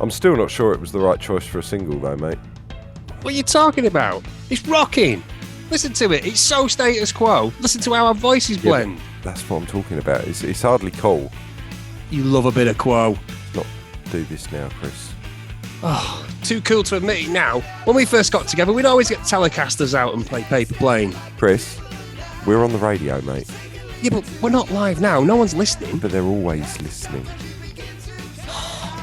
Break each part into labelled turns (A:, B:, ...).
A: I'm still not sure it was the right choice for a single though, mate.
B: What are you talking about? It's rocking. Listen to it. It's so status quo. Listen to how our voices blend.
A: That's what I'm talking about. It's hardly cool.
B: You love a bit of quo.
A: Let's not do this now, Chris.
B: Oh, too cool to admit it now. When we first got together, we'd always get Telecasters out and play Paper Plane.
A: Chris, we're on the radio, mate.
B: Yeah, but we're not live now. No one's listening.
A: But they're always listening.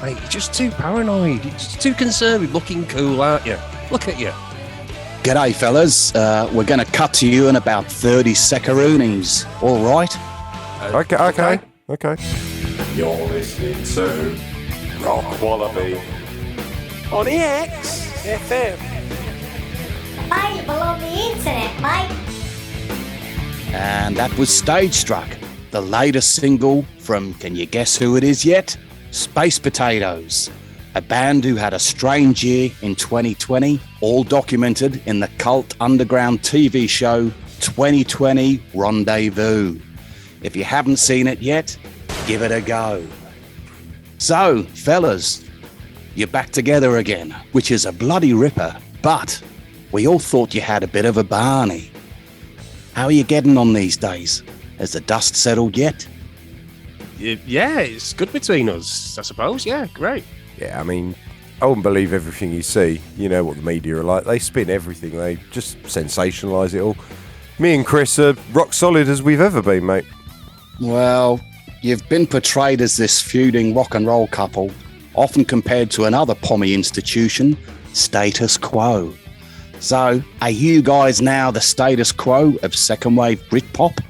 B: Mate, you're just too paranoid. You're just too concerned with looking cool, aren't you? Look at you.
C: G'day, fellas. We're going to cut to you in about 30 seconds. All right?
A: Okay. You're listening to Rock Wallaby on EXFM.
D: Available on the internet, mate.
C: And that was Stage Struck, the latest single from, can you guess who it is yet? Space Potatoes, a band who had a strange year in 2020, all documented in the cult underground TV show 2020 Rendezvous. If you haven't seen it yet, give it a go. So, fellas, you're back together again, which is a bloody ripper, but we all thought you had a bit of a Barney. How are you getting on these days? Has the dust settled yet?
B: Yeah, it's good between us, I suppose. Yeah, great.
A: Yeah, I mean, I wouldn't believe everything you see. You know what the media are like. They spin everything. They just sensationalise it all. Me and Chris are rock solid as we've ever been, mate.
C: Well, you've been portrayed as this feuding rock and roll couple, often compared to another pommy institution, Status Quo. So, are you guys now the status quo of second wave Britpop?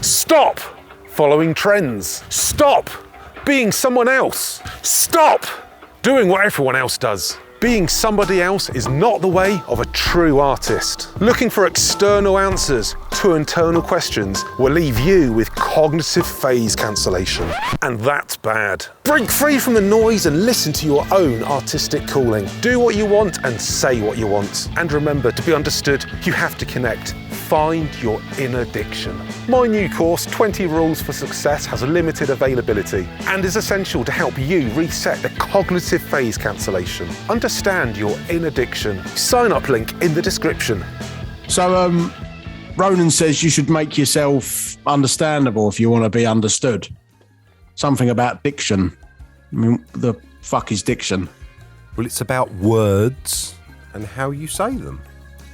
E: Stop following trends. Stop being someone else. Stop doing what everyone else does. Being somebody else is not the way of a true artist. Looking for external answers to internal questions will leave you with cognitive phase cancellation. And that's bad. Break free from the noise and listen to your own artistic calling. Do what you want and say what you want. And remember, to be understood, you have to connect. Find your inner diction. My new course, 20 Rules for Success, has a limited availability and is essential to help you reset the cognitive phase cancellation. Understand your inner diction. Sign up link in the description.
F: So, Ronan says you should make yourself understandable if you want to be understood. Something about diction. I mean, the fuck is diction?
A: Well, it's about words and how you say them.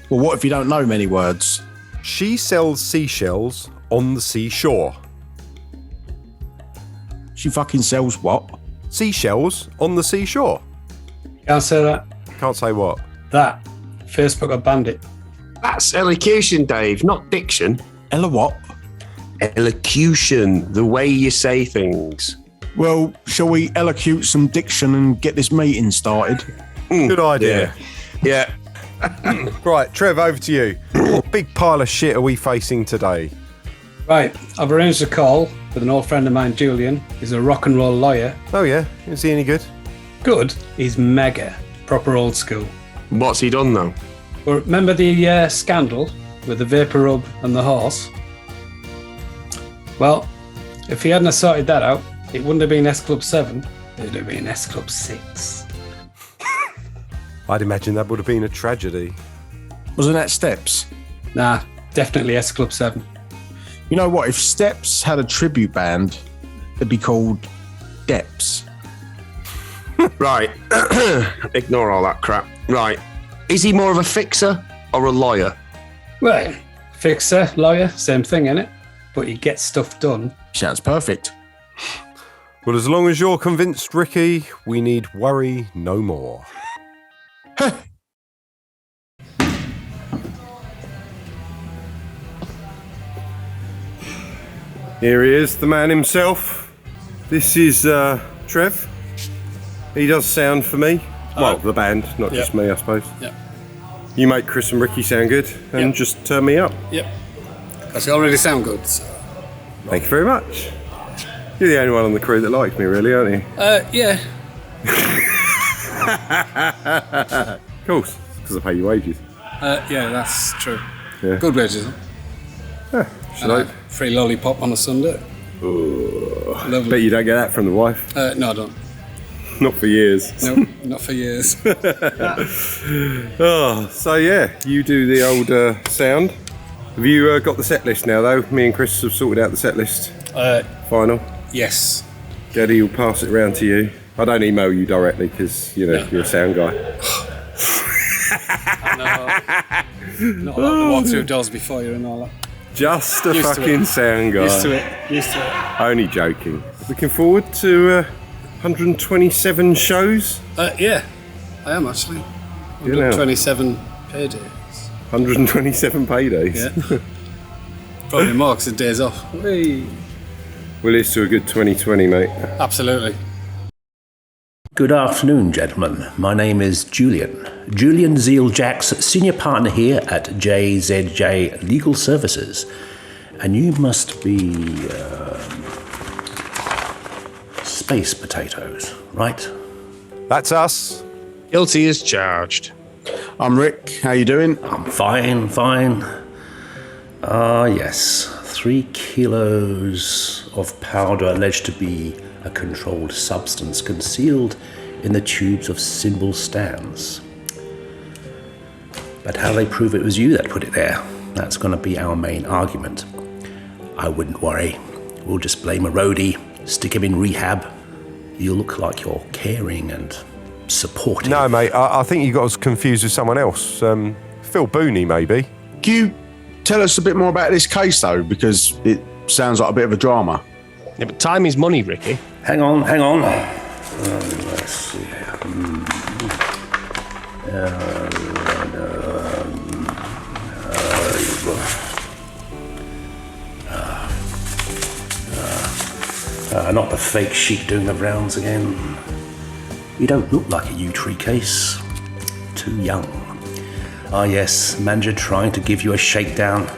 F: Well, what if you don't know many words?
A: She sells seashells on the seashore.
F: She fucking sells what?
A: Seashells on the seashore.
G: Can't say that.
A: Can't say what?
G: That. Facebook have banned it.
B: That's elocution, Dave, not diction.
F: Ella what?
B: Elocution, the way you say things.
F: Well, shall we elocute some diction and get this meeting started?
A: Good idea.
B: Yeah.
A: Right, Trev, over to you. What big pile of shit are we facing today?
G: Right, I've arranged a call with an old friend of mine, Julian. He's a rock and roll lawyer.
A: Oh yeah, is he any good?
G: Good. He's mega. Proper old school.
B: What's he done, though?
G: Well, remember the scandal with the vapor rub and the horse? Well, if he hadn't sorted that out, it wouldn't have been S Club 7. It would have been S Club 6.
A: I'd imagine that would have been a tragedy.
F: Wasn't that Steps?
G: Nah, definitely S Club 7.
F: You know what? If Steps had a tribute band, it'd be called Deps.
B: Right. Ignore all that crap. Right. Is he more of a fixer or a lawyer?
G: Well, fixer, lawyer, same thing, innit? But he gets stuff done.
F: Sounds perfect.
A: Well, as long as you're convinced, Ricky, we need worry no more. Here he is, the man himself. This is Trev. He does sound for me. Well, the band, not just me, I suppose.
G: Yep.
A: You make Chris and Ricky sound good, and just turn me up.
G: Yep. Because you already sound good. So.
A: Thank you very much. You're the only one on the crew that likes me, really, aren't you?
G: Yeah.
A: Of course, because I pay you wages.
G: Yeah, that's true.
A: Yeah.
G: Good wages. Huh?
A: Should I?
G: Free lollipop on a Sunday. Lovely.
A: Bet you don't get that from the wife.
G: No, I don't.
A: Not for years.
G: No, not for years.
A: So yeah, you do the old sound. Have you got the set list now, though? Me and Chris have sorted out the set list. Final.
G: Yes.
A: Geddy will pass it around to you. I don't email you directly because, you're a sound guy.
G: Not a lot of walkthrough doors before you and all that.
A: Just a
G: Used to
A: fucking
G: it.
A: sound guy.
G: Used to it.
A: Only joking. Looking forward to 127 shows.
G: Yeah, I am actually.
A: You know.
G: 27 paydays.
A: 127 paydays.
G: Yeah. Probably more because the days off. Whee.
A: Well, here's to a good 2020, mate.
G: Absolutely.
H: Good afternoon, gentlemen. My name is Julian. Julian Zeal-Jacks, senior partner here at JZJ Legal Services. And you must be space potatoes, right?
A: That's us.
B: Guilty as charged.
F: I'm Rick. How you doing?
H: I'm fine. Yes. 3 kilos of powder alleged to be a controlled substance concealed in the tubes of cymbal stands. But how they prove it was you that put it there, that's going to be our main argument. I wouldn't worry. We'll just blame a roadie, stick him in rehab. You'll look like you're caring and supporting.
A: No, mate, I think you got us confused with someone else. Phil Booney, maybe.
F: Can you tell us a bit more about this case, though? Because it sounds like a bit of a drama.
B: Yeah, but time is money, Ricky.
H: Hang on. Let's see. Not the fake sheet doing the rounds again. You don't look like a U-Tree case. Too young. Ah yes, manager trying to give you a shakedown.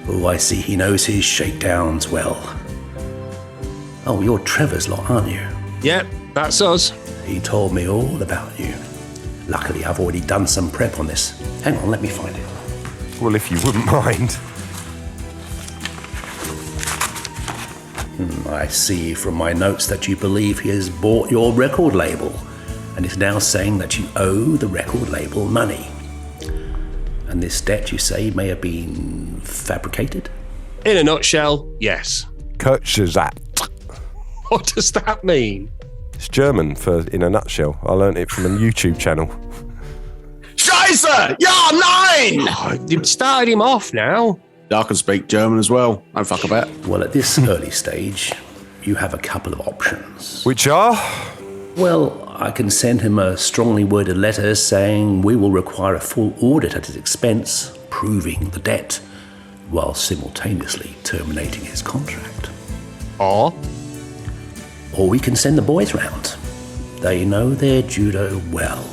H: Oh, I see, he knows his shakedowns well. Oh, you're Trevor's lot, aren't you?
B: Yep, that's us.
H: He told me all about you. Luckily, I've already done some prep on this. Hang on, let me find it.
A: Well, if you wouldn't mind.
H: I see from my notes that you believe he has bought your record label and is now saying that you owe the record label money. And this debt, you say, may have been fabricated?
B: In a nutshell, yes.
A: Kurzgesagt.
B: What does that mean?
A: It's German for in a nutshell. I learnt it from a YouTube channel.
F: Scheiße! Ja, nein!
B: You've started him off now.
F: I can speak German as well. Don't fuck about.
H: Well, at this early stage, you have a couple of options.
A: Which are?
H: Well, I can send him a strongly worded letter saying we will require a full audit at his expense, proving the debt, while simultaneously terminating his contract.
B: Or
H: we can send the boys round. They know their judo well.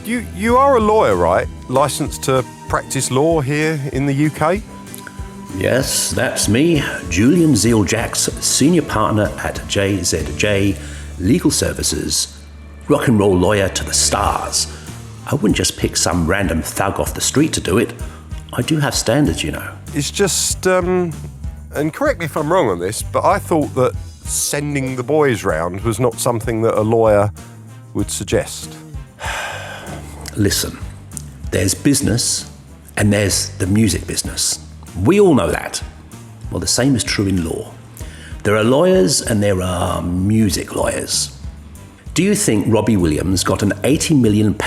A: You are a lawyer, right? Licensed to practice law here in the UK?
H: Yes, that's me, Julian Zeal-Jacks, senior partner at JZJ Legal Services, rock and roll lawyer to the stars. I wouldn't just pick some random thug off the street to do it. I do have standards, you know.
A: It's just, and correct me if I'm wrong on this, but I thought that sending the boys round was not something that a lawyer would suggest.
H: Listen, there's business and there's the music business. We all know that. Well, the same is true in law. There are lawyers and there are music lawyers. Do you think Robbie Williams got an £80 million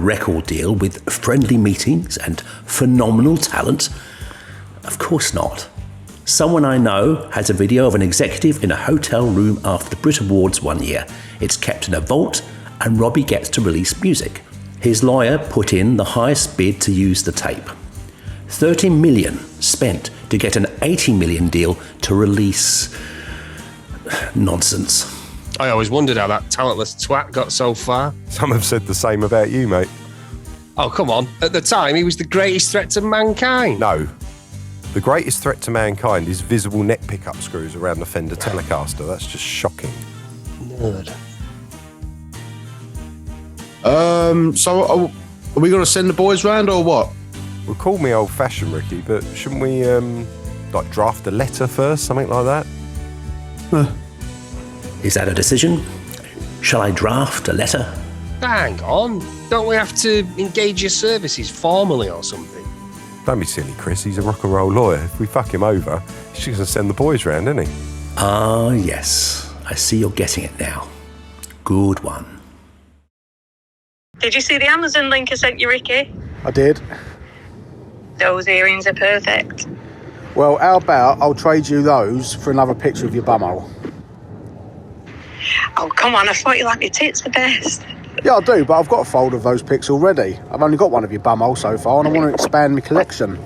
H: record deal with friendly meetings and phenomenal talent? Of course not. Someone I know has a video of an executive in a hotel room after the Brit Awards one year. It's kept in a vault and Robbie gets to release music. His lawyer put in the highest bid to use the tape. 30 million spent to get an 80 million deal to release nonsense.
B: I always wondered how that talentless twat got so far.
A: Some have said the same about you, mate.
B: Oh, come on. At the time, he was the greatest threat to mankind.
A: No. The greatest threat to mankind is visible neck pickup screws around the Fender Telecaster. That's just shocking.
B: Nerd.
F: So are we going to send the boys round or what?
A: Well, call me old-fashioned, Ricky, but shouldn't we, like, draft a letter first, something like that?
H: Is that a decision? Shall I draft a letter?
B: Hang on. Don't we have to engage your services formally or something?
A: Don't be silly, Chris. He's a rock and roll lawyer. If we fuck him over, he's just going to send the boys round, isn't he?
H: Ah, yes. I see you're getting it now. Good one.
I: Did you see the Amazon link I sent you, Ricky?
J: I did.
I: Those earrings are perfect.
J: Well, how about I'll trade you those for another picture of your bumhole?
I: Oh, come on, I thought you liked your tits the best.
J: Yeah, I do, but I've got a fold of those pics already. I've only got one of your bumhole so far, and I want to expand my collection.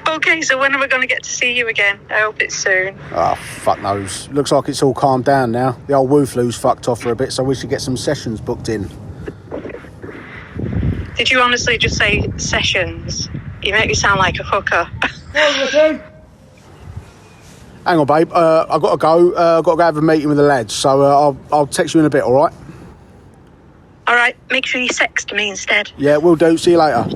I: Okay, so when are we going to get to see you again? I hope it's soon.
J: Ah, fuck knows. Looks like it's all calmed down now. The old woo-flu's fucked off for a bit, so we should get some sessions booked in.
I: Did you honestly just say sessions? You make me sound like a hooker.
J: Hang on, babe. I've got to go. I've got to go have a meeting with the lads, so I'll text you in a bit, all right?
I: All right, make sure you sext me instead.
J: Yeah, we'll do. See you later.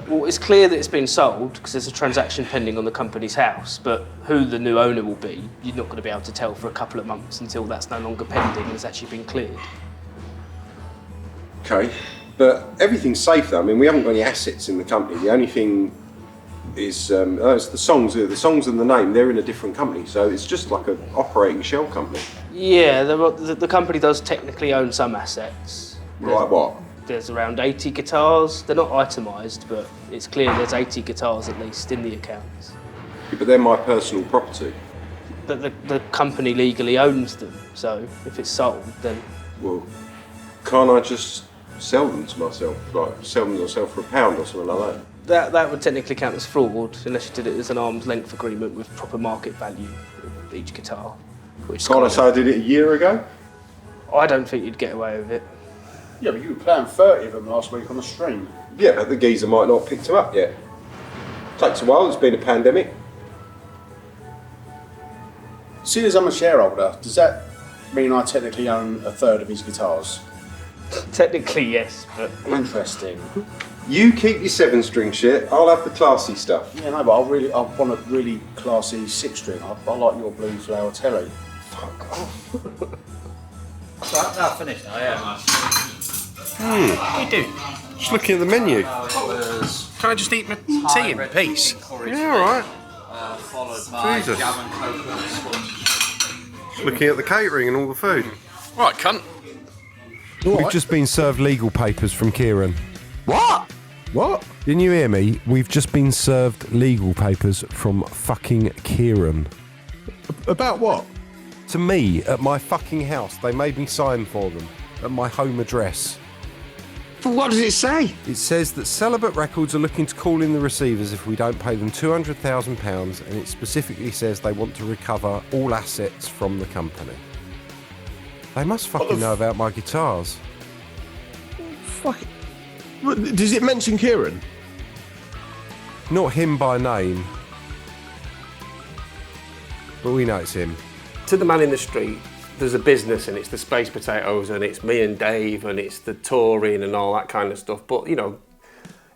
K: Well, it's clear that it's been sold because there's a transaction pending on the company's house, but who the new owner will be, you're not going to be able to tell for a couple of months until that's no longer pending and it's actually been cleared.
A: Okay, but everything's safe though. I mean, we haven't got any assets in the company. The only thing is it's the songs and the name. They're in a different company, so it's just like an operating shell company.
K: Yeah, the company does technically own some assets.
A: Like what?
K: There's around 80 guitars. They're not itemised, but it's clear there's 80 guitars at least in the accounts.
A: Yeah, but they're my personal property.
K: But the company legally owns them, so if it's sold, then...
A: Well, can't I just sell them to myself? Like, sell them to myself for £1 or something like that?
K: That would technically count as fraud, unless you did it as an arm's length agreement with proper market value of each guitar.
A: Can't I say I did it a year ago?
K: I don't think you'd get away with it.
J: Yeah, but you were playing 30 of them last week on the stream.
A: Yeah, but the geezer might not have picked them up yet. Takes a while, there's been a pandemic.
J: Seeing as I'm a shareholder, does that mean I technically own a third of his guitars?
K: Technically, yes, but...
J: Interesting.
A: You keep your 7-string shit, I'll have the classy stuff.
J: Yeah, no, but I want a really classy 6-string. I like your blue flower telly.
A: Fuck off.
L: Right, now finished now, yeah.
B: What are you doing?
A: Just looking at the menu.
B: Can I just eat my tea in peace?
A: Yeah, alright.
L: Followed by
A: Jesus.
L: jam and coconut sponge.
A: Just looking at the catering and all the food.
B: Right, cunt.
A: We've just been served legal papers from Kieran.
B: What?
J: What?
A: Didn't you hear me? We've just been served legal papers from fucking Kieran.
F: About what?
A: To me, at my fucking house. They made me sign for them. At my home address.
B: But what does it say?
A: It says that Celibate Records are looking to call in the receivers if we don't pay them £200,000, and it specifically says they want to recover all assets from the company. They must fucking know about my guitars.
F: Fuck. Does it mention Kieran?
A: Not him by name, but we know it's him.
M: To the man in the street, there's a business and it's the Space Potatoes and it's me and Dave and it's the touring and all that kind of stuff. But, you know,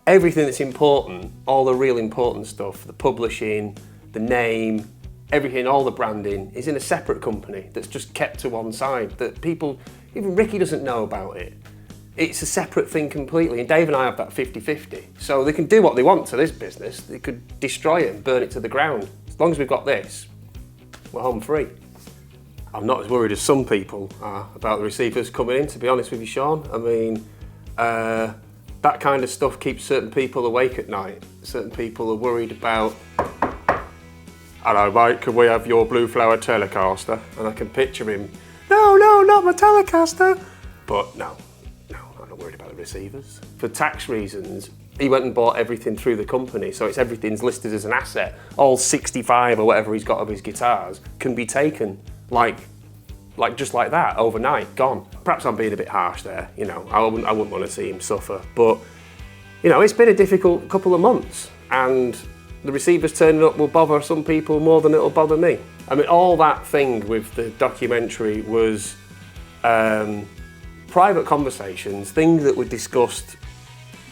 M: everything that's important, all the real important stuff, the publishing, the name, everything, all the branding is in a separate company that's just kept to one side that people, even Ricky doesn't know about it. It's a separate thing completely, and Dave and I have that 50-50. So they can do what they want to this business. They could destroy it and burn it to the ground. As long as we've got this, we're home free. I'm not as worried as some people are about the receivers coming in, to be honest with you, Sean. I mean, that kind of stuff keeps certain people awake at night. Certain people are worried about, hello mate, can we have your Blue Flower Telecaster? And I can picture him, no, not my Telecaster. But no, I'm not worried about the receivers. For tax reasons, he went and bought everything through the company, so everything's listed as an asset. All 65 or whatever he's got of his guitars can be taken like just like that, overnight, gone. Perhaps I'm being a bit harsh there, you know, I wouldn't want to see him suffer, but, you know, it's been a difficult couple of months, and the receivers turning up will bother some people more than it'll bother me. I mean, all that thing with the documentary was private conversations, things that were discussed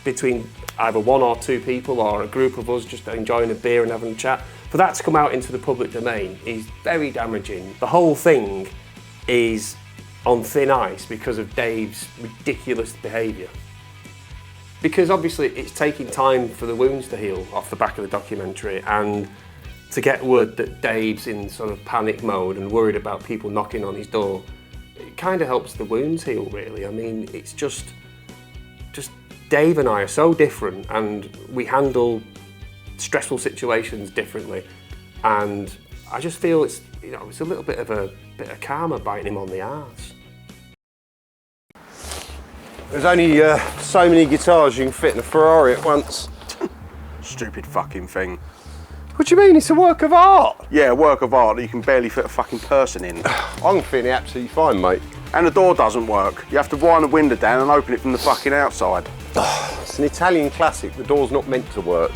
M: between either one or two people or a group of us just enjoying a beer and having a chat. For that to come out into the public domain is very damaging. The whole thing is on thin ice because of Dave's ridiculous behaviour. Because obviously it's taking time for the wounds to heal off the back of the documentary, and to get word that Dave's in sort of panic mode and worried about people knocking on his door, it kind of helps the wounds heal, really. I mean, it's just Dave and I are so different, and we handle stressful situations differently, and I just feel it's a little bit of karma biting him on the arse.
A: There's only so many guitars you can fit in a Ferrari at once.
N: Stupid fucking thing.
A: What do you mean? It's a work of art.
N: Yeah, a work of art that you can barely fit a fucking person in.
A: I can fit it absolutely fine, mate.
N: And the door doesn't work. You have to wind the window down and open it from the fucking outside.
A: It's an Italian classic. The door's not meant to work.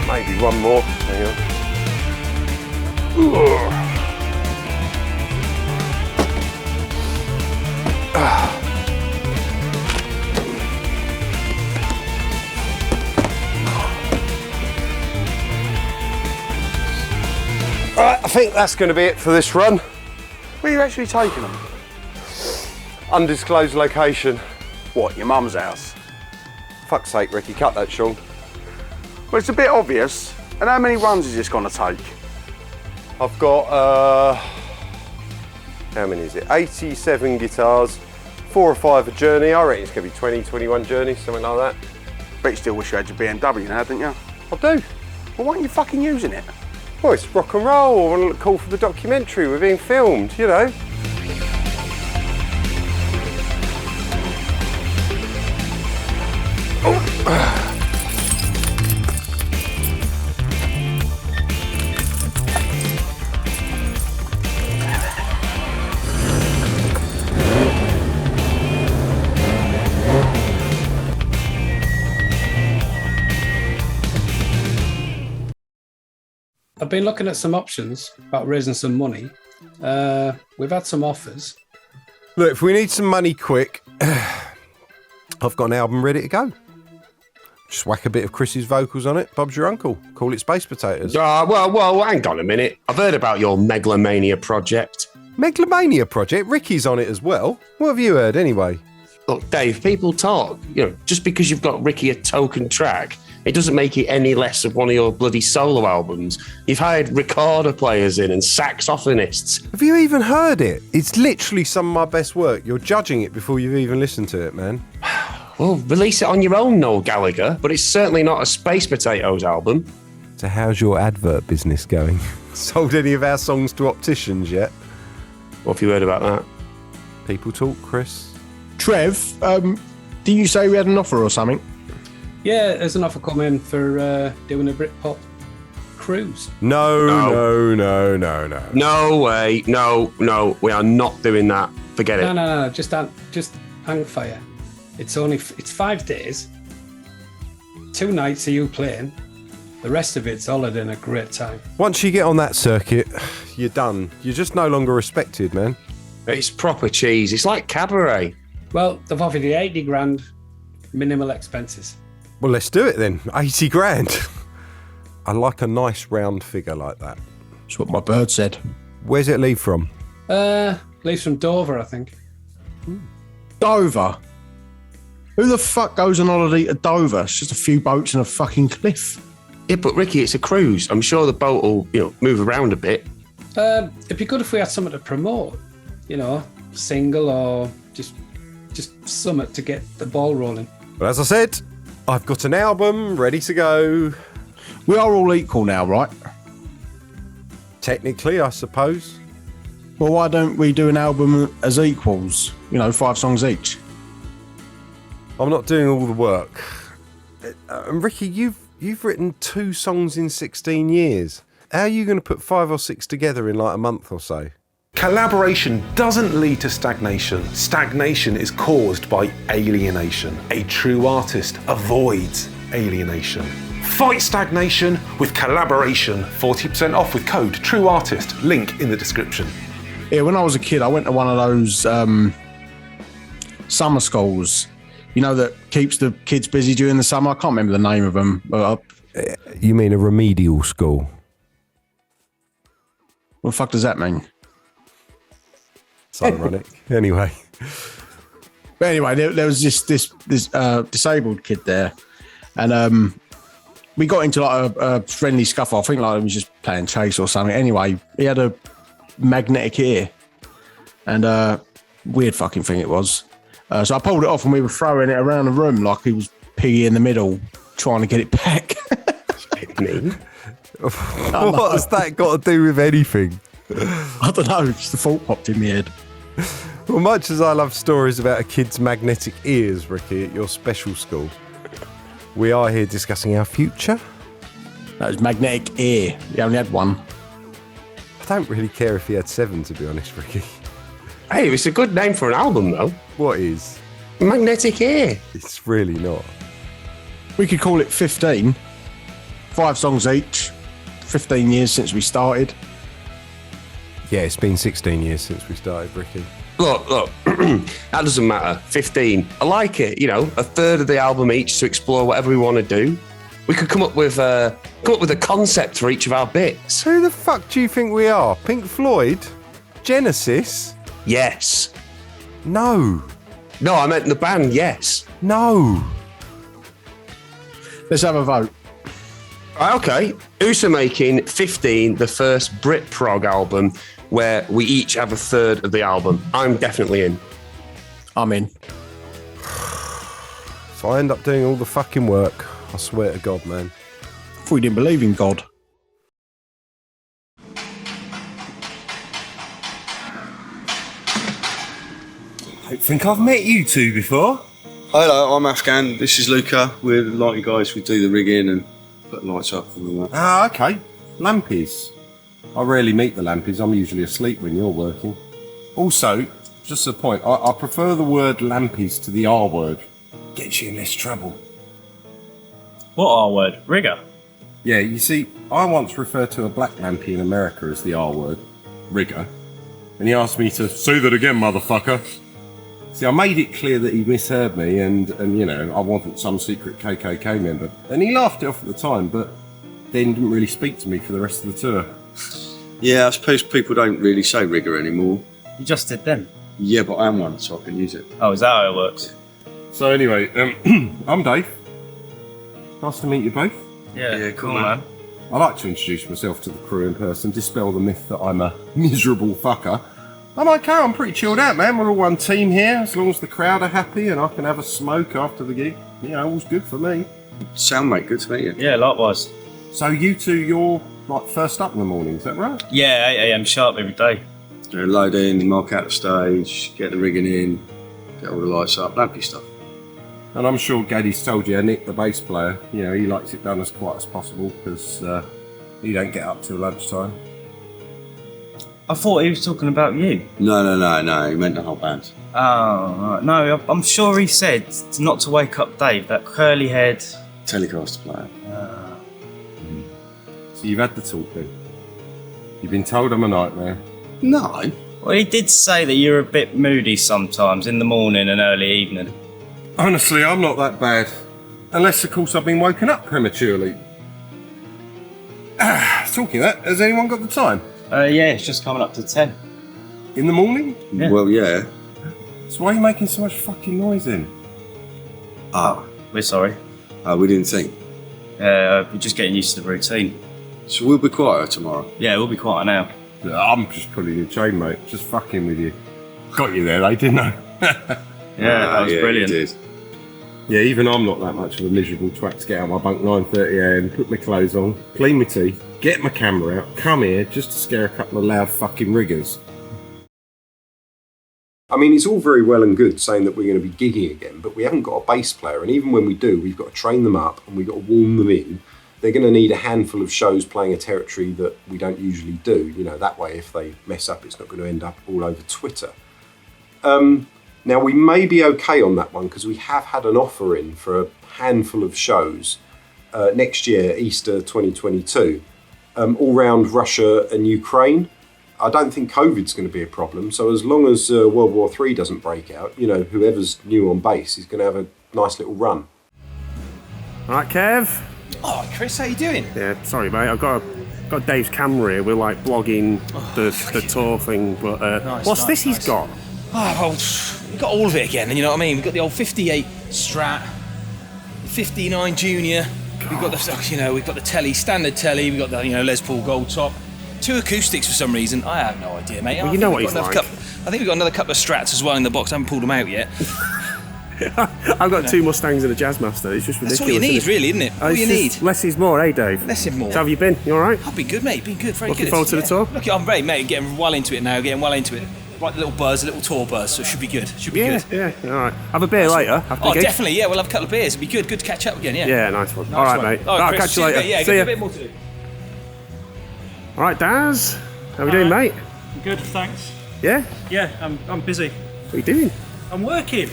A: Maybe one more. Hang on. Right, I think that's going to be it for this run.
N: Where are you actually taking them?
A: Undisclosed location.
N: What, your mum's house?
A: Fuck's sake, Ricky, cut that, Sean.
N: Well, it's a bit obvious. And how many runs is this going to take?
A: I've got, how many is it? 87 guitars, 4 or 5 a journey. I reckon it's going to be 20, 21 journeys, something like that.
N: But you still wish you had your BMW now, don't you?
A: I do.
N: Well, why aren't you fucking using it?
A: Well, it's rock and roll. I want to look cool for the documentary. We're being filmed, you know.
G: I've been looking at some options about raising some money. We've had some offers.
A: Look, if we need some money quick, I've got an album ready to go. Just whack a bit of Chris's vocals on it. Bob's your uncle. Call it Space Potatoes.
B: Well, hang on a minute. I've heard about your Megalomania project.
A: Megalomania project? Ricky's on it as well. What have you heard anyway?
B: Look, Dave, people talk. You know, just because you've got Ricky a token track, it doesn't make it any less of one of your bloody solo albums. You've hired recorder players in and saxophonists.
A: Have you even heard it? It's literally some of my best work. You're judging it before you've even listened to it, man.
B: Well, release it on your own, Noel Gallagher, but it's certainly not a Space Potatoes album.
A: So how's your advert business going? Sold any of our songs to opticians yet?
B: What have you heard about that?
A: People talk, Chris.
F: Trev, did you say we had an offer or something?
G: Yeah, there's an offer coming for doing a Britpop cruise.
A: No.
B: No way. No, we are not doing that. Forget it.
G: No. Just hang fire. It's 5 days, 2 nights of you playing. The rest of it's holiday and a great time.
A: Once you get on that circuit, you're done. You're just no longer respected, man.
B: It's proper cheese. It's like cabaret.
G: Well, they've offered you 80 grand, minimal expenses.
A: Well, let's do it then. 80 grand. I like a nice round figure like that.
F: That's what my bird said.
A: Where's it leave from?
G: Leaves from Dover, I think.
F: Dover? Who the fuck goes on holiday to Dover? It's just a few boats and a fucking cliff.
B: Yeah, but Ricky, it's a cruise. I'm sure the boat will, move around a bit.
G: It'd be good if we had something to promote. Single or just something to get the ball rolling.
A: Well, as I said, I've got an album ready to go.
F: We are all equal now, right?
A: Technically, I suppose.
F: Well, why don't we do an album as equals? 5 songs each.
A: I'm not doing all the work. And Ricky, you've written 2 songs in 16 years. How are you going to put 5 or 6 together in like a month or so?
E: Collaboration doesn't lead to stagnation. Stagnation is caused by alienation. A true artist avoids alienation. Fight stagnation with collaboration. 40% off with code TRUEARTIST. Link in the description.
F: Yeah, when I was a kid, I went to one of those summer schools, that keeps the kids busy during the summer. I can't remember the name of them.
A: You mean a remedial school?
F: What the fuck does that mean?
A: It's ironic. Anyway.
F: But anyway, there was this disabled kid there, and we got into like a friendly scuffle. I think like he was just playing chase or something. Anyway, he had a magnetic ear, and weird fucking thing it was. So I pulled it off, and we were throwing it around the room like he was piggy in the middle, trying to get it back.
A: Me? What's that got to do with anything?
F: I don't know. Just the thought popped in my head.
A: Well, much as I love stories about a kid's magnetic ears, Ricky, at your special school, we are here discussing our future.
F: That was magnetic ear. He only had one.
A: I don't really care if he had 7, to be honest, Ricky.
B: Hey, it's a good name for an album, though.
A: What is?
B: Magnetic Ear.
A: It's really not.
F: We could call it 15. 5 songs each. 15 years since we started.
A: Yeah, it's been 16 years since we started, Ricky.
B: Look, that doesn't matter. 15. I like it. A third of the album each to explore whatever we want to do. We could come up with a concept for each of our bits.
A: Who the fuck do you think we are? Pink Floyd? Genesis?
B: Yes.
A: No.
B: No, I meant the band, yes.
A: No.
F: Let's have a vote.
B: Okay. Usa making 15, the first Britprog album, where we each have a third of the album. I'm definitely in.
F: I'm in.
A: If I end up doing all the fucking work, I swear to God, man.
F: If we didn't believe in God.
O: I don't think I've met you two before.
P: Hello, I'm Afghan. This is Luca. We're the lighting guys. We do the rigging and put lights up and all that.
O: Ah, okay. Lampies. I rarely meet the lampies. I'm usually asleep when you're working. Also, just a point, I prefer the word lampies to the R word. Gets you in less trouble.
L: What R word? Rigger?
O: Yeah, you see, I once referred to a black lampy in America as the R word, rigger, and he asked me to say that again, motherfucker. See, I made it clear that he misheard me and I wasn't some secret KKK member. And he laughed it off at the time, but then didn't really speak to me for the rest of the tour.
P: Yeah, I suppose people don't really say rigger anymore.
L: You just did then?
P: Yeah, but I am one, so I can use it.
L: Oh, is that how it works?
O: So anyway, I'm Dave. Nice to meet you both.
L: Yeah, cool, man.
O: I like to introduce myself to the crew in person, dispel the myth that I'm a miserable fucker. I'm okay, I'm pretty chilled out, man. We're all one team here, as long as the crowd are happy and I can have a smoke after the gig. All's good for me.
P: Sound mate, good to meet you.
L: Yeah, likewise.
O: So you two, you're like first up in the morning, is that right?
L: Yeah, 8 AM sharp every day.
P: Load in, mark out the stage, get the rigging in, get all the lights up, lampy stuff.
O: And I'm sure Gaddy's told you, Nick, the bass player, he likes it done as quiet as possible because he don't get up till lunchtime.
L: I thought he was talking about you.
P: No, he meant the whole band.
L: Oh, right. No, I'm sure he said not to wake up Dave, that curly-haired...
P: Telecaster player.
O: So you've had the talk then? You've been told I'm a nightmare?
P: No.
L: Well, he did say that you're a bit moody sometimes, in the morning and early evening.
O: Honestly, I'm not that bad. Unless, of course, I've been woken up prematurely. Talking of that, has anyone got the time?
L: Yeah, it's just coming up to 10.
O: In the morning?
L: Yeah.
P: Well, yeah.
O: So why are you making so much fucking noise then?
L: We're sorry.
P: We didn't think.
L: We're just getting used to the routine.
P: So we'll be quieter tomorrow?
L: Yeah, we'll be quieter now.
O: I'm just pulling your chain, mate. Just fucking with you. Got you there, didn't I?
L: That was brilliant.
P: You did.
O: Yeah, even I'm not that much of a miserable twat to get out of my bunk 9:30am, put my clothes on, clean my teeth, get my camera out, come here just to scare a couple of loud fucking riggers.
A: mean, it's all very well and good saying that we're going to be gigging again, but we haven't got a bass player. And even when we do, we've got to train them up and we've got to warm them in. They're going to need a handful of shows playing a territory that we don't usually do. You know, that way if they mess up, it's not going to end up all over Twitter. Now, we may be okay on that one because we have had an offer in for a handful of shows next year, Easter 2022, all round Russia and Ukraine. I don't think COVID's going to be a problem. So as long as World War III doesn't break out, you know, whoever's new on bass is going to have a nice little run.
E: All right, Kev.
Q: Oh, Chris, how you doing?
E: Yeah, sorry, mate. I've got Dave's camera here. We're like blogging the tour thing, but what's this he's got?
Q: Oh, well, we've got all of it again, you know what I mean? We've got the old 58 Strat, the 59 Junior, we've got the telly, standard telly, we've got the, Les Paul Gold Top, 2 acoustics for some reason. I have no idea, mate.
E: Well, you know what he's like.
Q: I think we've got another couple of Strats as well in the box. I haven't pulled them out yet.
E: I've got 2 Mustangs and a Jazzmaster. It's just ridiculous.
Q: That's all you need, really, isn't it? All you need.
E: Less is more, eh, Dave?
Q: Less is more.
E: So have you been? You all right?
Q: I've been good, mate. Been good. Very
E: Looking
Q: good.
E: forward to the tour?
Q: Look, I'm ready, mate. Getting well into it now. Right, a little buzz, a little tour buzz. So it should be good.
E: Yeah. All right. Have a beer later.
Q: Oh, definitely. Yeah, we'll have a couple of beers. It'll be good. Good to catch up again. Yeah.
E: Yeah, nice one. All right, mate.
Q: All right,
E: I'll catch you later.
Q: Yeah,
E: see
Q: a
E: ya.
Q: bit more to do.
E: All right, Daz. How we doing, mate?
R: Good, thanks.
E: Yeah?
R: Yeah, I'm busy.
E: What are you doing?
R: I'm working.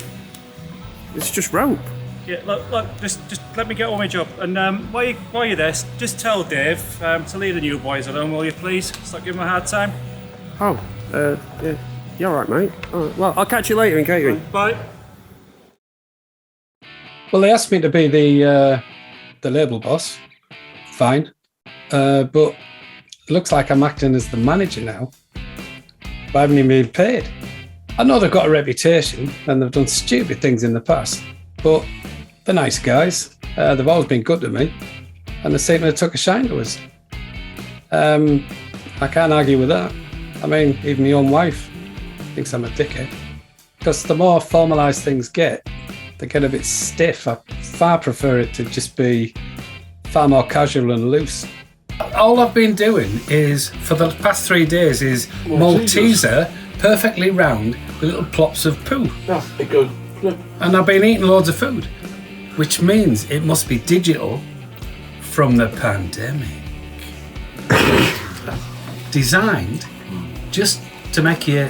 E: It's just rope.
R: Yeah, look, just let me get on my job. And while you're there, just tell Dave to leave the new boys alone, will you, please? Stop giving them a hard time.
E: Oh, yeah. You all right, mate? All right. Well, I'll catch you later in catering.
R: Bye.
G: Well, they asked me to be the label boss. Fine. But it looks like I'm acting as the manager now. But I haven't even been paid. I know they've got a reputation and they've done stupid things in the past, but they're nice guys. They've always been good to me, and they seem to have took a shine to us. I can't argue with that. I mean, even my own wife thinks I'm a dickhead. Because the more formalised things get, they get a bit stiff. I far prefer it to just be far more casual and loose. All I've been doing is, for the past 3 days, is Malteser, perfectly round, with little plops of poo.
B: That's good.
G: And I've been eating loads of food, which means it must be digital from the pandemic. Designed just to make you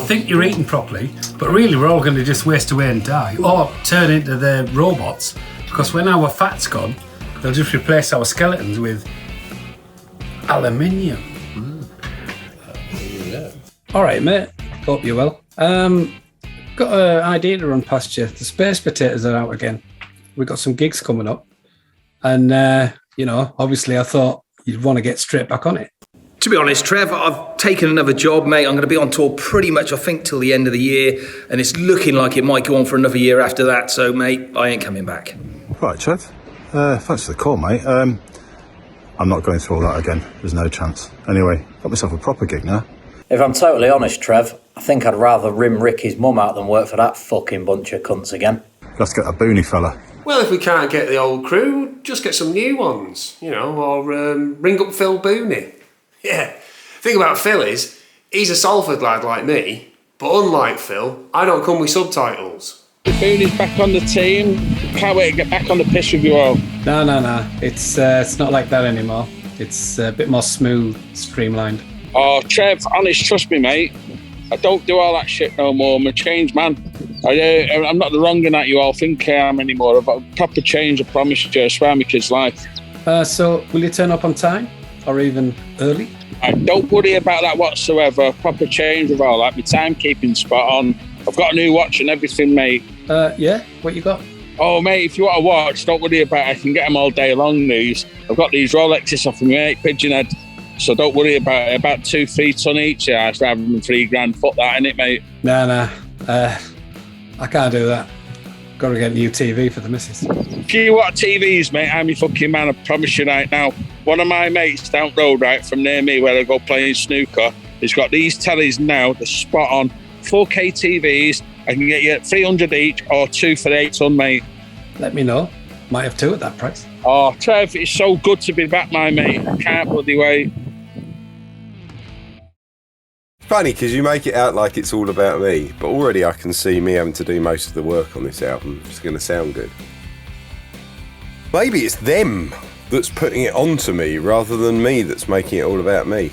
G: think you're eating properly, but really we're all going to just waste away and die, or turn into the robots, because when our fat's gone, they'll just replace our skeletons with aluminium. All right, mate. Hope you're well. Got an idea to run past you. The space potatoes are out again. We've got some gigs coming up, and obviously, I thought you'd want to get straight back on it.
S: To be honest, Trev, I've taken another job, mate. I'm going to be on tour pretty much, I think, till the end of the year, and it's looking like it might go on for another year after that. So, mate, I ain't coming back.
T: Right, Trev. Thanks for the call, mate. I'm not going through all that again. There's no chance. Anyway, got myself a proper gig now.
U: If I'm totally honest, Trev, I think I'd rather rim Ricky's mum out than work for that fucking bunch of cunts again.
T: Let's get a Booney fella.
M: Well, if we can't get the old crew, just get some new ones, or ring up Phil Booney. Yeah. Thing about Phil is, he's a Salford lad like me, but unlike Phil, I don't come with subtitles.
V: Booney's back on the team. Can't wait to get back on the piss with you all.
G: No. It's not like that anymore. It's a bit more smooth, streamlined.
V: Oh, Trev, honest, trust me, mate. I don't do all that shit no more. I'm a changed man. I'm not the wrong one that you all think I am anymore. I've got a proper change, I promise you. I swear on my kid's life.
G: So, will you turn up on time? Or even early?
V: Don't worry about that whatsoever. Proper change with all that. My timekeeping's spot on. I've got a new watch and everything, mate.
G: Yeah? What you got?
V: Oh, mate, if you want a watch, don't worry about it. I can get them all day long, these. I've got these Rolexes off of my mate, Pigeon Head. So don't worry about it. About 2-3 ton each, yeah. It's rather than $3,000. Fuck that, innit, mate?
G: Nah. I can't do that. Got to get a new TV for the missus.
V: If you want TVs, mate, I'm your fucking man. I promise you right now. One of my mates down the road, right, from near me where I go playing snooker, he's got these tellies now. They're spot on. 4K TVs. I can get you 300 each or 2 for 8 ton, mate.
G: Let me know. Might have 2 at that price.
V: Oh, Trev, it's so good to be back, my mate. I can't bloody wait.
A: Funny because you make it out like it's all about me, but already I can see me having to do most of the work on this album. It's going to sound good. Maybe it's them that's putting it onto me rather than me that's making it all about me.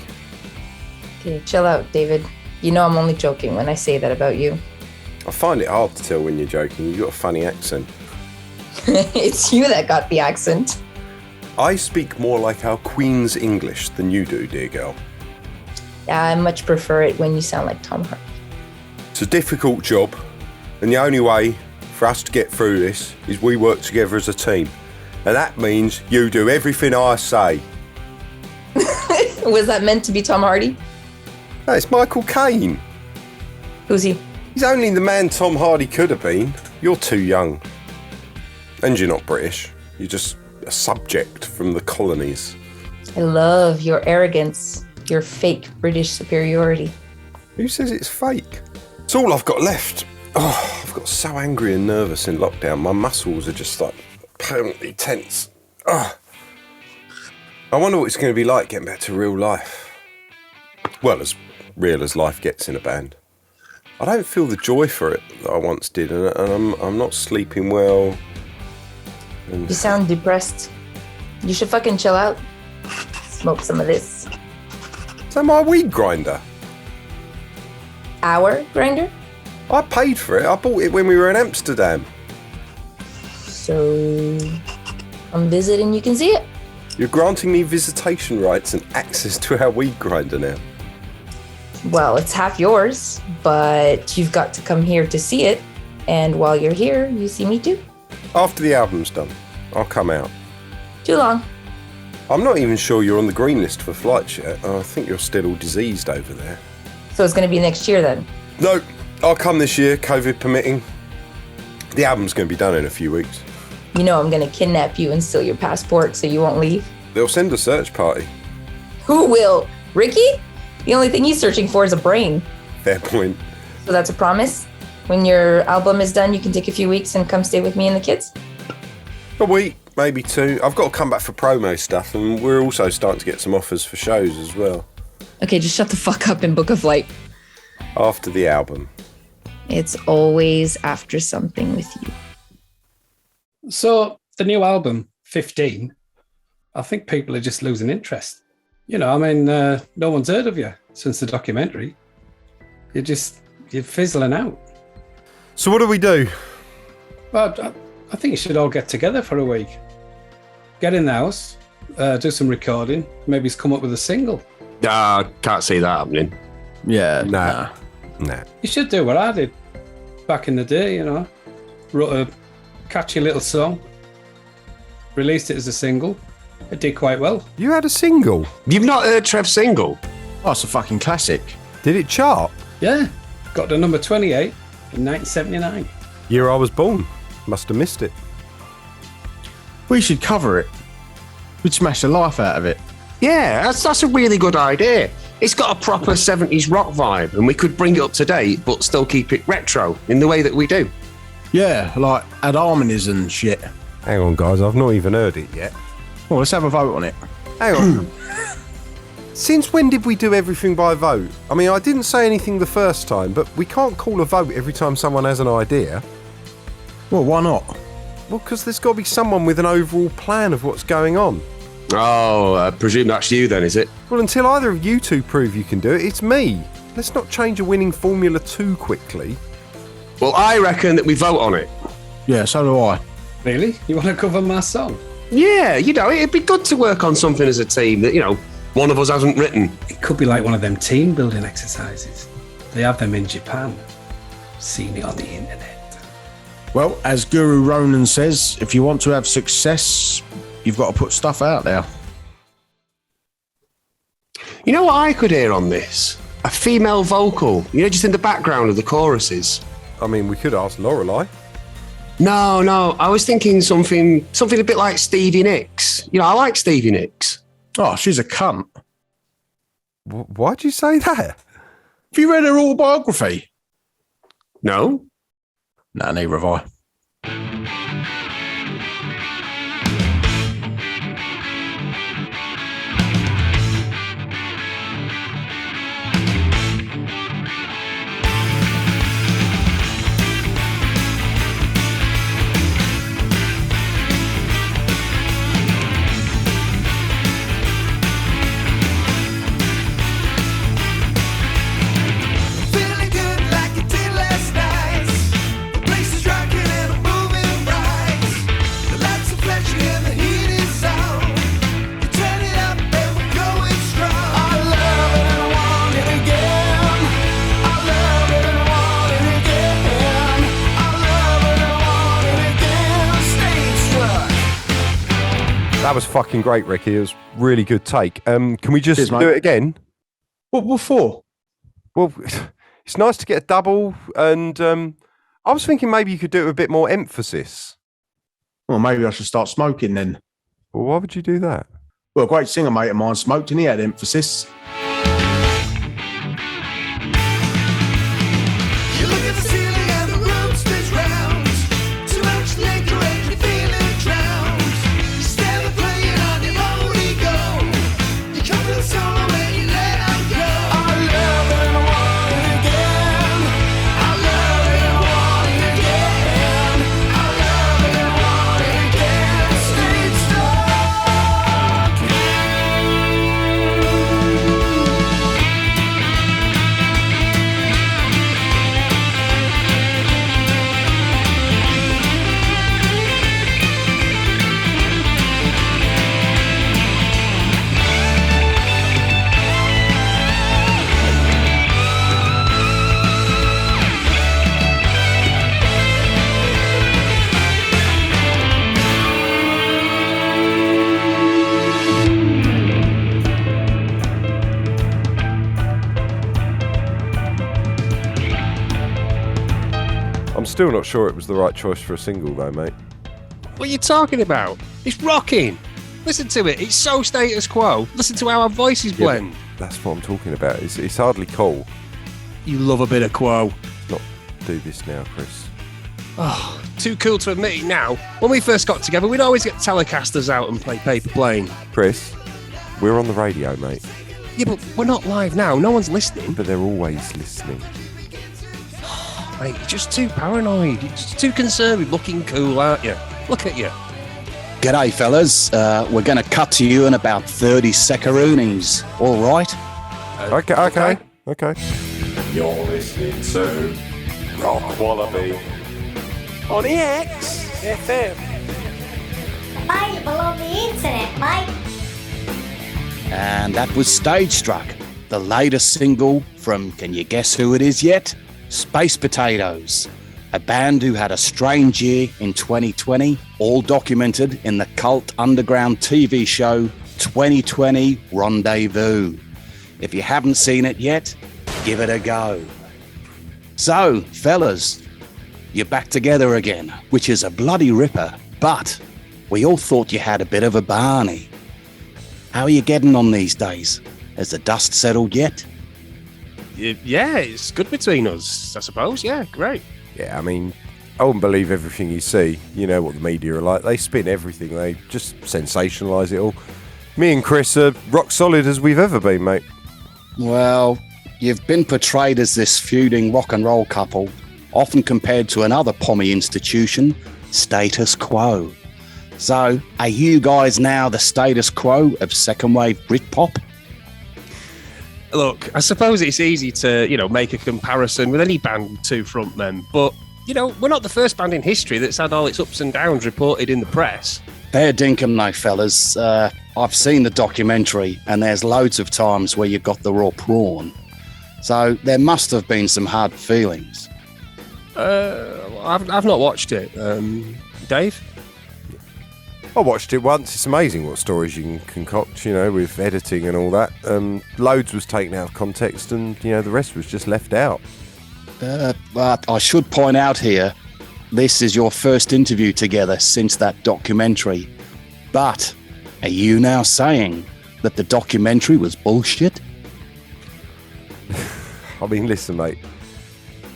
C: Okay, chill out, David. You know I'm only joking when I say that about you.
A: I find it hard to tell when you're joking. You've got a funny accent.
C: It's you that got the accent.
A: I speak more like our Queen's English than you do, dear girl.
C: Yeah, I much prefer it when you sound like Tom Hardy.
A: It's a difficult job, and the only way for us to get through this is we work together as a team. And that means you do everything I say.
C: Was that meant to be Tom Hardy?
A: No, it's Michael Caine.
C: Who's he?
A: He's only the man Tom Hardy could have been. You're too young. And you're not British. You're just a subject from the colonies.
C: I love your arrogance, your fake British superiority.
A: Who says it's fake? It's all I've got left. Oh, I've got so angry and nervous in lockdown. My muscles are just like permanently tense. Oh. I wonder what it's going to be like getting back to real life. Well, as real as life gets in a band. I don't feel the joy for it that I once did, and I'm not sleeping well. And
C: You sound depressed. You should fucking chill out. Smoke some of this.
A: Is that my weed grinder?
C: Our grinder?
A: I paid for it. I bought it when we were in Amsterdam.
C: So, come visit and you can see it.
A: You're granting me visitation rights and access to our weed grinder now.
C: Well, it's half yours, but you've got to come here to see it. And while you're here, you see me too.
A: After the album's done, I'll come out.
C: Too long.
A: I'm not even sure you're on the green list for flights yet. I think you're still all diseased over there.
C: So it's going to be next year then?
A: No, I'll come this year, COVID permitting. The album's going to be done in a few weeks.
C: You know I'm going to kidnap you and steal your passport so you won't leave.
A: They'll send a search party.
C: Who will? Ricky? The only thing he's searching for is a brain.
A: Fair point.
C: So that's a promise? When your album is done, you can take a few weeks and come stay with me and the kids?
A: A week, maybe two. I've got to come back for promo stuff, and we're also starting to get some offers for shows as well.
C: Okay, just shut the fuck up and book a flight.
A: After the album.
C: It's always after something with you.
G: So, the new album, 15, I think people are just losing interest. You know, I mean, no one's heard of you since the documentary. You're fizzling out.
A: So what do we do?
G: Well, I think you should all get together for a week. Get in the house, do some recording, maybe come up with a single.
B: Can't see that happening.
F: Yeah,
A: Nah.
G: You should do what I did back in the day, you know. Wrote a catchy little song, released it as a single. It did quite well.
A: You had a single?
B: You've not heard Trev's single?
F: Oh, it's a fucking classic.
A: Did it chart?
G: Yeah, got to number 28 in 1979.
A: Year I was born. Must have missed it.
F: We should cover it. We'd smash the life out of it.
B: Yeah, that's a really good idea. It's got a proper 70s rock vibe, and we could bring it up to date, but still keep it retro in the way that we do.
F: Yeah, like add harmonies and shit.
A: Hang on, guys, I've not even heard it yet.
F: Well, let's have a vote on it.
A: Hang on. Since when did we do everything by vote? I mean, I didn't say anything the first time, but we can't call a vote every time someone has an idea.
F: Well, why not?
A: Well, because there's got to be someone with an overall plan of what's going on.
B: Oh, I presume that's you then, is it?
A: Well, until either of you two prove you can do it, it's me. Let's not change a winning formula too quickly.
B: Well, I reckon that we vote on it.
F: Yeah, so do I.
G: Really? You want to cover my song?
B: Yeah, you know, it'd be good to work on something as a team that, you know, one of us hasn't written.
G: It could be like one of them team building exercises. They have them in Japan. Seen it on the internet.
F: Well, as Guru Ronan says, if you want to have success, you've got to put stuff out there.
B: You know what I could hear on this? A female vocal, you know, just in the background of the choruses.
A: I mean, we could ask Lorelei.
B: No, I was thinking something a bit like Stevie Nicks. You know, I like Stevie Nicks.
F: Oh, she's a cunt.
A: Why'd you say that?
F: Have you read her autobiography?
B: No.
F: No, neither have I.
A: That was fucking great, Ricky. It was really good take. Can we just do it again?
F: What for?
A: Well, it's nice to get a double, and I was thinking maybe you could do it with a bit more emphasis.
F: Well, maybe I should start smoking then.
A: Well, why would you do that?
F: Well, a great singer mate of mine smoked and he had emphasis.
D: You look at the ceiling and the room spins round. Too much liquor and you're feeling drowned. You stand there playing on your own ego. You come to the solo and you let out go. I love and want it again. I love and want it again. I love and want it again. Stay stuck.
A: I'm still not sure it was the right choice for a single, though, mate.
B: What are you talking about? It's rocking. Listen to it. It's so status quo. Listen to how our voices blend.
A: That's what I'm talking about. It's hardly cool.
B: You love a bit of quo.
A: Not do this now, Chris.
B: Oh, too cool to admit it now. When we first got together, we'd always get Telecasters out and play Paper Plane.
A: Chris, we're on the radio, mate.
B: Yeah, but we're not live now. No one's listening.
A: But they're always listening.
B: Mate, you're just too paranoid. You're just too concerned with looking cool, aren't you? Look at you.
H: G'day, fellas. We're going to cut to you in about 30 seconds. All right?
A: Okay.
D: You're listening to Rock Wallaby
M: On EX FM.
W: Available on the internet, mate.
H: And that was Stage Struck, the latest single from, can you guess who it is yet? Space Potatoes, a band who had a strange year in 2020, all documented in the cult underground TV show 2020 Rendezvous. If you haven't seen it yet, give it a go. So, fellas, you're back together again, which is a bloody ripper, but we all thought you had a bit of a Barney. How are you getting on these days? Has the dust settled yet?
B: Yeah, it's good between us, I suppose. Yeah, great.
A: Yeah, I mean, I wouldn't believe everything you see. You know what the media are like. They spin everything. They just sensationalise it all. Me and Chris are rock solid as we've ever been, mate.
H: Well, you've been portrayed as this feuding rock and roll couple, often compared to another pommy institution, Status Quo. So, are you guys now the status quo of second wave Britpop?
B: Look, I suppose it's easy to, make a comparison with any band with two frontmen, but, we're not the first band in history that's had all its ups and downs reported in the press.
H: Fair dinkum though, fellas. I've seen the documentary, and there's loads of times where you got the raw prawn. So there must have been some hard feelings.
B: I've not watched it. Dave?
A: I watched it once. It's amazing what stories you can concoct, with editing and all that. Loads was taken out of context and, the rest was just left out.
H: But I should point out here, this is your first interview together since that documentary. But are you now saying that the documentary was bullshit?
A: I mean, listen, mate.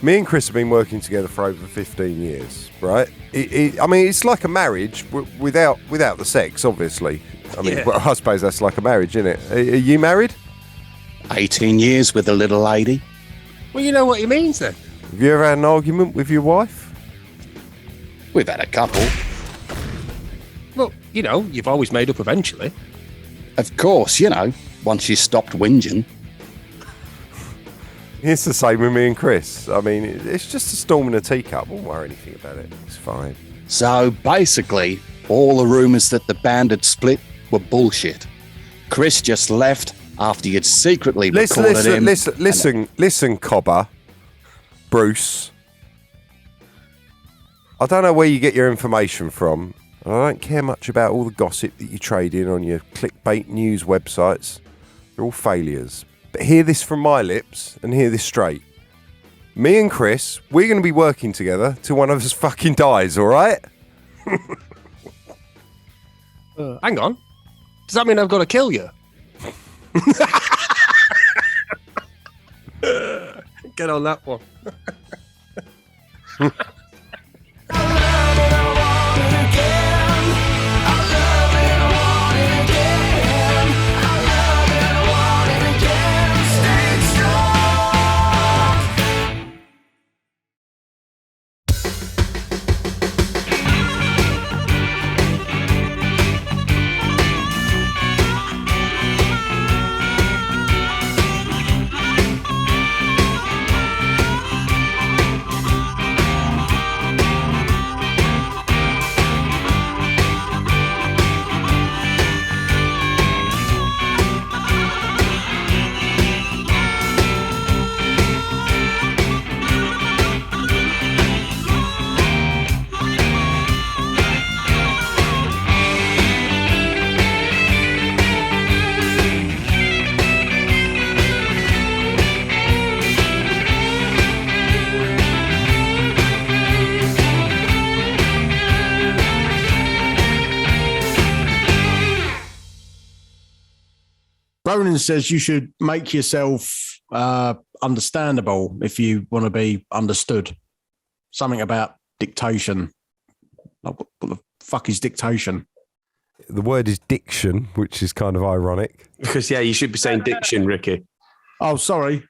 A: Me and Chris have been working together for over 15 years, right? It's like a marriage without the sex, obviously. Well, I suppose that's like a marriage, isn't it? Are you married?
H: 18 years with a little lady.
B: Well, you know what he means then.
A: Have you ever had an argument with your wife?
H: We've had a couple.
B: Well, you've always made up eventually.
H: Of course, once you stopped whinging.
A: It's the same with me and Chris. It's just a storm in a teacup. Won't worry anything about it. It's fine.
H: So basically, all the rumours that the band had split were bullshit. Chris just left after you'd secretly recorded him.
A: Listen, Cobber, Bruce. I don't know where you get your information from, I don't care much about all the gossip that you trade in on your clickbait news websites. They're all failures. But hear this from my lips and hear this straight. Me and Chris, we're going to be working together till one of us fucking dies, all right?
B: Hang on. Does that mean I've got to kill you? Get on that one.
F: Ronan says you should make yourself understandable if you want to be understood. Something about dictation. Like, what the fuck is dictation?
A: The word is diction, which is kind of ironic.
B: Because, yeah, you should be saying diction, Ricky.
F: Oh, sorry.